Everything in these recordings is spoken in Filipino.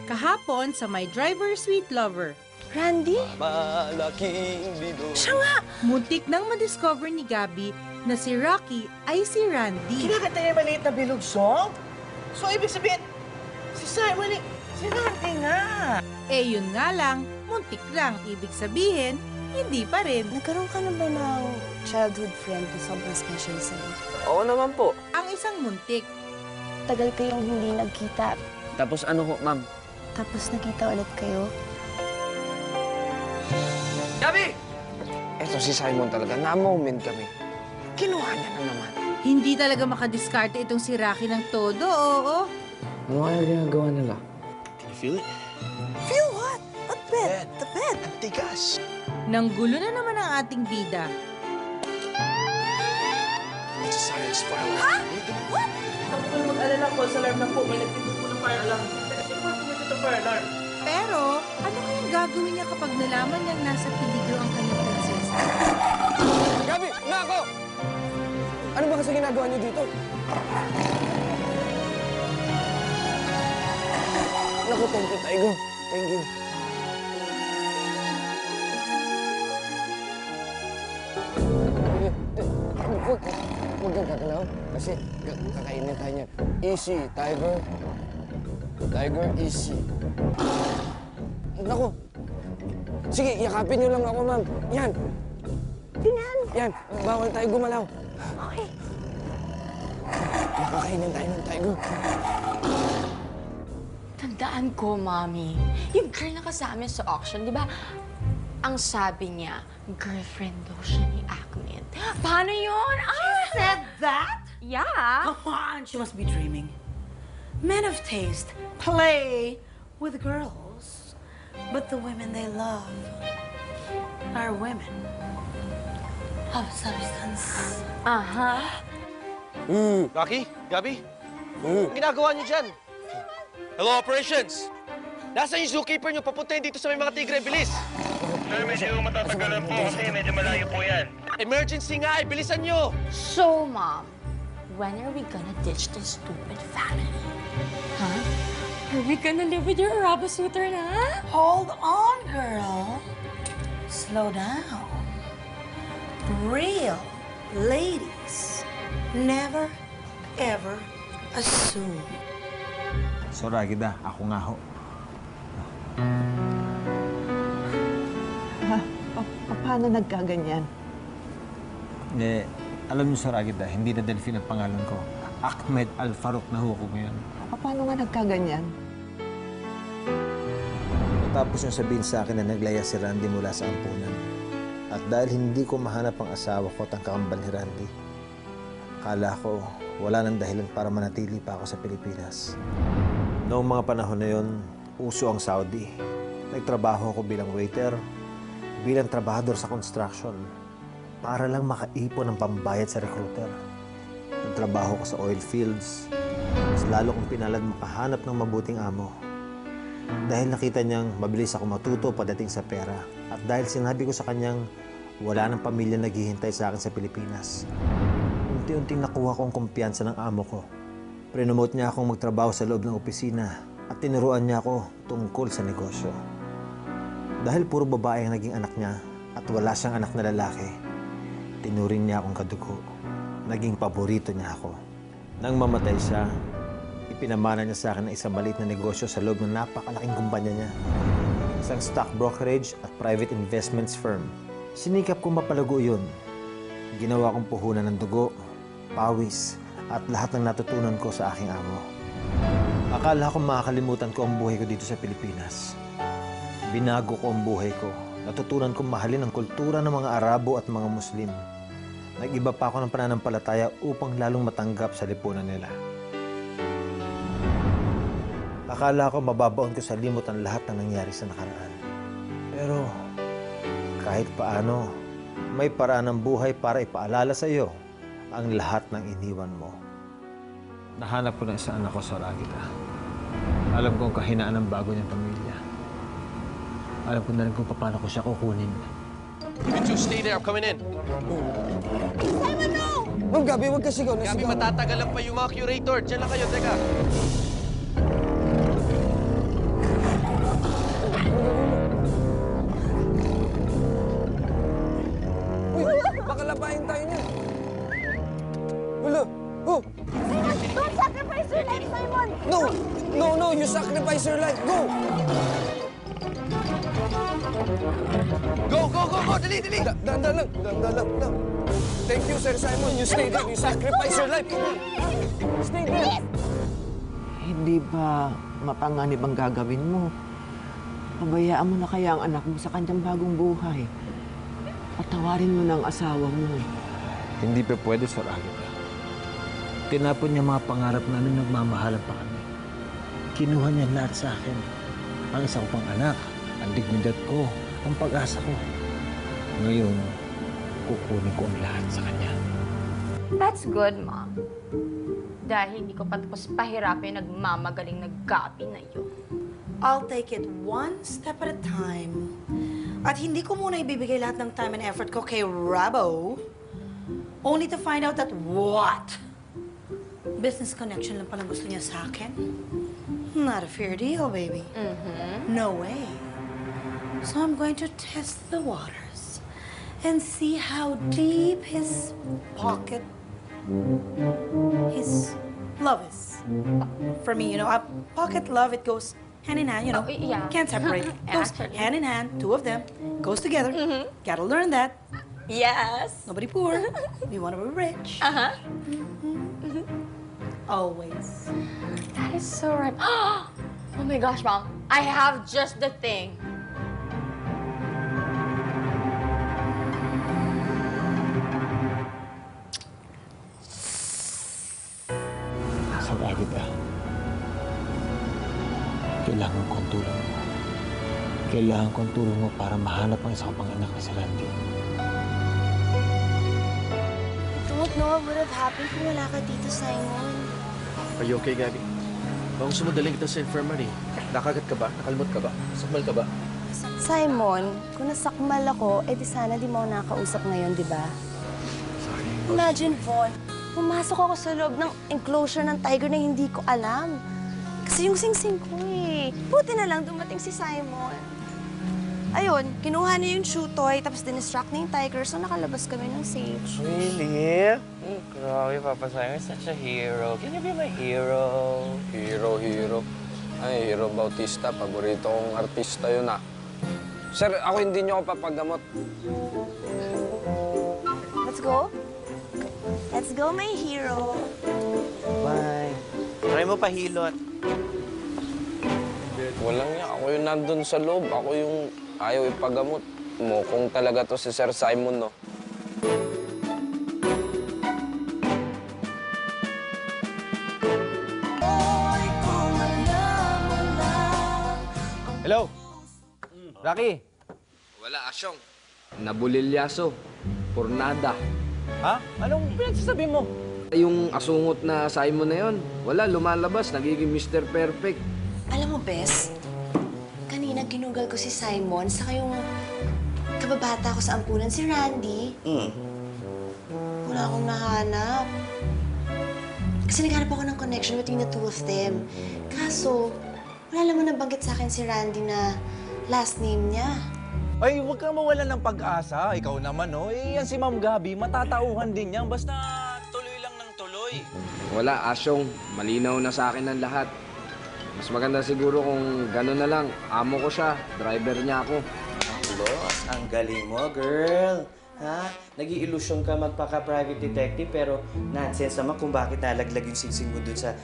Kahapon sa My Driver Sweet Lover. Randy? Malaking bilog. Siya nga! Muntik nang madiscover ni Gabby na si Rocky ay si Randy. Kinakanta niya yung maliit na bilog song? So, ibig sabihin, si Simon, si Randy nga. Eh yun nga lang, muntik lang. Ibig sabihin, hindi pa rin. Nagkaroon ka na ba ng childhood friend na sobrang special sa'yo? Oo naman po. Ang isang muntik. Tagal kayong hindi nagkita, Tapos ano ho, ma'am? tapos nakita ulit kayo. Gabi! Eto si Simon talaga, na-moment kami. Kinuha niya na naman. Hindi talaga makadiskarte itong si Rocky ng todo, oo. Ano kaya ginagawa nila? Can you feel it? Feel what? What bed? The bed? Ang tigas. Nanggulo na naman ang ating bida. It's a science fire alarm. What? Ako po mag-alala po sa alarm na po. May nagtitog po ng fire alarm. Sino ba pumunta ng fire alarm? Pero, ano kayang gagawin niya kapag nalaman niyang nasa peligro ang kanyang prinsesa? Gabi! Nako! Ano ba kasi ginagawa niyo dito? Naku, thank you, Taigo. Thank you. Huwag kang kakalaw. Kasi kakainin tayo niyan. Easy, Tiger. Tiger, easy. Naku. Sige, yakapin niyo lang ako, ma'am. Yan. Tingnan! Yan. Bawal tayo gumalaw. Okay. Makakainin tayo ng Tiger. Tandaan ko, Mami, yung girl na kasama sa auction, di ba? Ang sabi niya, girlfriend daw siya ni Ahmed. Paano yun? Said that? Yeah. Come on, she must be dreaming. Men of taste play with girls, but the women they love are women of substance. Aha. Rocky? Gabi? Ang ginagawa niyo dyan? Hello, operations! Nasaan yung zookeeper niyo? Papuntahin dito sa may mga tigre. Bilis! Sir, medyo matatagalan po kasi medyo malayo po yan. Emergency nga! Bilisan niyo! So, Mom, when are we gonna ditch this stupid family? Huh? Are we gonna live with your Rabasuter na? Hold on, girl. Slow down. Real ladies never, ever assume. Soragida, ako nga ho. Paano nagkaganyan? Eh, alam niyo Soragida, hindi na Delphine ang pangalan ko. Ahmed Al-Farouk na ho ako ngayon. Paano nga nagkaganyan? Matapos niyang sabihin sa akin na naglaya si Randy mula sa ampunan. At dahil hindi ko mahanap ang asawa ko at ang kakambal ni Randy, akala ko wala nang dahilan para manatili pa ako sa Pilipinas. Noong mga panahon na yon, uso ang Saudi. Nagtrabaho ako bilang waiter, bilang trabahador sa construction, para lang makaipon ng pambayad sa recruiter. Nagtrabaho ko sa oil fields, mas lalo kong pinalad makahanap ng mabuting amo. Dahil nakita niyang mabilis ako matuto pagdating sa pera, at dahil sinabi ko sa kanyang wala ng pamilya naghihintay sa akin sa Pilipinas, unti-unting nakuha ko ang kumpiyansa ng amo ko. Prinomote niya akong magtrabaho sa loob ng opisina at tinuruan niya ako tungkol sa negosyo. Dahil puro babae ang naging anak niya at wala siyang anak na lalaki, tinuring niya akong kadugo. Naging paborito niya ako. Nang mamatay siya, ipinamana niya sa akin ang isang maliit na negosyo sa loob ng napakalaking kumpanya niya. Isang stock brokerage at private investments firm. Sinikap kong mapalago yun. Ginawa kong puhunan ng dugo, pawis, at lahat ng natutunan ko sa aking amo. Akala ko makakalimutan ko ang buhay ko dito sa Pilipinas. Binago ko ang buhay ko. Natutunan kong mahalin ang kultura ng mga Arabo at mga Muslim. Nag-iba pa ako ng pananampalataya upang lalong matanggap sa lipunan nila. Akala ko mababaon ko sa limot ang lahat ng nangyari sa nakaraan. Pero kahit paano, may paraan ng buhay para ipaalala sa iyo ang lahat ng iniwan mo. Nahanap ko na isang anak ko, Soragida. Alam ko ang kahinaan ng bago niyang pamilya. Alam ko na rin kung paano ko siya kukunin. You two stay there. I'm coming in. Ma'am Gabi, huwag ka sigaw. Gabi, matatagalan pa yung mga curator. Diyan lang kayo, teka. You sacrifice your life. Go! Go, go, go, go! Dali, dali! Danda lang. Thank you, Sir Simon. You stay there. You sacrifice your life. Stay there. Hindi ba mapanganib ang gagawin mo? Pabayaan mo na kaya ang anak mo sa kanyang bagong buhay. Patawarin mo na ang asawa mo. Hindi pa pwede, Sir Agatha. Tinapon niya mga pangarap namin, nagmamahalan pa kami. Kinuha niya lahat sa akin. Ang isa ko pang anak, ang dignidad ko, ang pag-asa ko. Ngayon, kukunin ko ang lahat sa kanya. That's good, Mom. Dahil hindi ko pa tapos pahirapin nagmamagaling na gabi na yun. I'll take it one step at a time. At hindi ko muna ibibigay lahat ng time and effort ko kay Rabo. Only to find out that what? Business connection lang palang gusto niya sa akin? Not a fair deal, baby. No way. So I'm going to test the waters and see how deep his pocket, his love is. For me, you know, a pocket love, it goes hand in hand, you know. Oh, yeah. Can't separate. Goes Actually. hand in hand, two of them, goes together. Gotta learn that. Yes. Nobody poor. We want to be rich. Uh-huh. Always. That is so right. Oh my gosh, Mom. I have just the thing. Sir Agatha, kailangan ko ang tulong mo. Kailangan ko ang tulong mo para mahanap ang isa ko pang anak na si Randy. I don't know what would have happened kung wala ka dito, Simon. Are you okay, Gabby? Baka gusto mo daling kita sa infirmary. Nakagat ka ba? Nakalmot ka ba? Sakmal ka ba? Simon, kung nasakmal ako, di sana di mo ako nakakausap ngayon, di ba? Sorry. Imagine, Von, pumasok ako sa loob ng enclosure ng tiger na hindi ko alam. Kasi yung sing-sing ko eh. Buti na lang dumating si Simon. Ayun, kinuha niya yung shoe toy, tapos dinistract na yung tiger, so nakalabas kami ng safe. Really? Grabe, Papa Simon, such a hero. Can you be my hero? Hero. Ay, Hero Bautista. Paborito kong artista yun, ah. Sir, ako hindi niyo ako papagamot. Let's go. Let's go, my hero. Bye. Try mo pahilot. Walang niya. Ako yung nandun sa loob. Ako yung ayaw ipagamot. Mukong talaga to si Sir Simon, no? Hello? Rocky? Wala, Asyong. Nabulilyaso. Pornada. Ha? Anong pinagsasabi mo? Yung asungot na Simon na yon, wala, lumalabas. Nagiging Mr. Perfect. Alam mo, Bes, kanina ginugal ko si Simon, saka yung kababata ko sa ampunan, si Randy. Wala akong nahanap. Kasi naghanap ako ng connection between the two of them. Kaso, wala naman nabanggit sa akin si Randy na last name niya. Ay, huwag kang mawala ng pag-asa. Ikaw naman, no? Eh, yan si Ma'am Gabi, matatauhan din yan. Basta tuloy lang ng tuloy. Wala, Asyong. Malinaw na sa akin ang lahat. Mas maganda siguro kung gano'n na lang. Amo ko siya. Driver niya ako. Boss, ang galing mo, girl. Ha? Nag-iilusyon ka magpaka-private detective pero nonsense naman kung bakit nalaglag yung singsing mo dun sa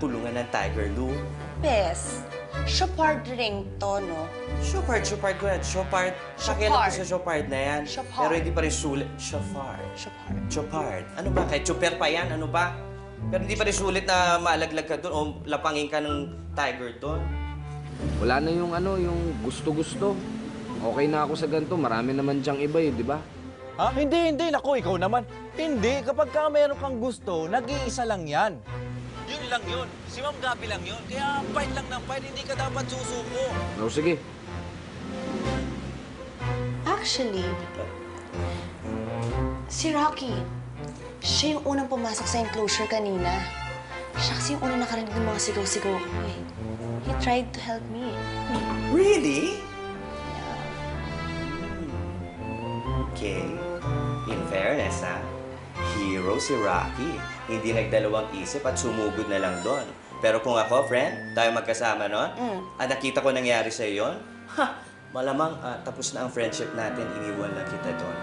kulungan ng Tiger Lou. Bes, Chopard ring to, no? Chopard ko yan. Chopard. Pakialam ko sa Chopard na yan. Chopard. Pero hindi pa rin sulit. Chopard. Ano ba? Kahit chopper pa yan, ano ba? Pero hindi pa rin sulit na malaglag ka doon o lapangin ka ng Tiger doon. Wala na yung yung gusto-gusto. Okay na ako sa ganito. Marami naman diyang iba di ba? Ha? Hindi. Naku, ikaw naman. Hindi. Kapag ka mayroon kang gusto, nag-iisa lang yan. Yun lang yun. Si Ma'am Gabi lang yun. Kaya fight lang ng fight. Hindi ka dapat susuko. O, sige. Actually, si Rocky, siya yung unang pumasok sa enclosure kanina. Siya kasi yung unang nakarinig ng mga sigaw-sigaw ko eh. He tried to help me. Really? Okay. In fairness, ha? Hero si Rocky. Hindi nagdalawang isip at sumugod na lang doon. Pero kung ako, friend, tayo magkasama nun, nakita ko nangyari sa'yo yun, malamang tapos na ang friendship natin, iniwan lang kita doon.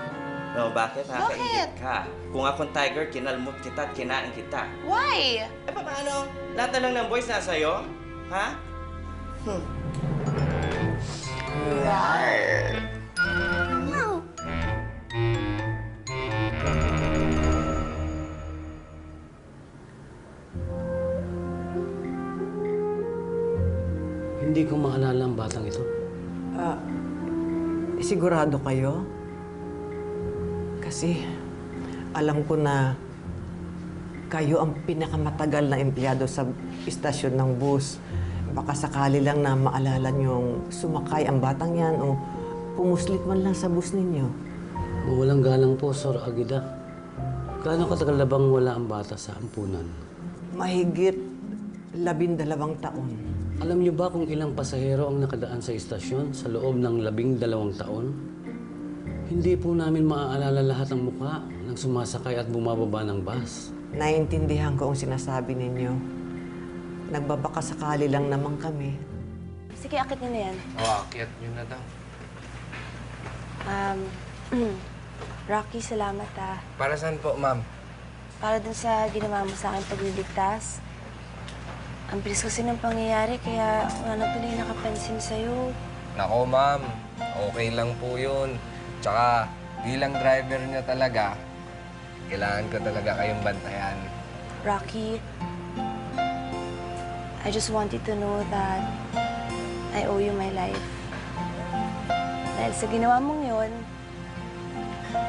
No, bakit? Nakakaingit ka. Kung akong tiger, kinalmot kita at kinain kita. Why? Eh, paano? Lahat na lang ng boys nasa iyo? Ha? Hindi ko maalala ang batang ito. Sigurado kayo? Kasi alam ko na kayo ang pinakamatagal na empleyado sa istasyon ng bus. Baka sakali lang na maalala niyong sumakay ang batang yan o pumuslit man lang sa bus ninyo. Mawalang galang po, Sir Agida. Gaano katagal na bang wala ang bata sa ampunan? Mahigit 12 taon. Alam niyo ba kung ilang pasahero ang nakadaan sa istasyon sa loob ng 12 taon? Hindi po namin maaalala lahat ang mukha ng sumasakay at bumababa ng bus. Naiintindihan ko ang sinasabi ninyo. Nagbabaka sakali lang naman kami. Sige, akit niyo na yan. Akyat nyo na daw. Rocky, salamat Para saan po, ma'am? Para dun sa ginawa mo sa akin pagliligtas. Ang bilis kasi ng pangyayari, kaya wala na tuloy nakapansin sa'yo. Nako, ma'am. Okay lang po yun. Tsaka, bilang driver niya talaga, kailangan ko talaga kayong bantayan. Rocky, I just wanted to know that I owe you my life. Dahil sa ginawa mong yun,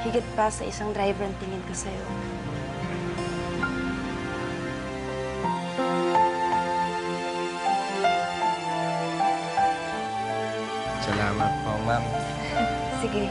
higit pa sa isang driver ang tingin ko sa'yo. Salamat po, ma'am. Sige.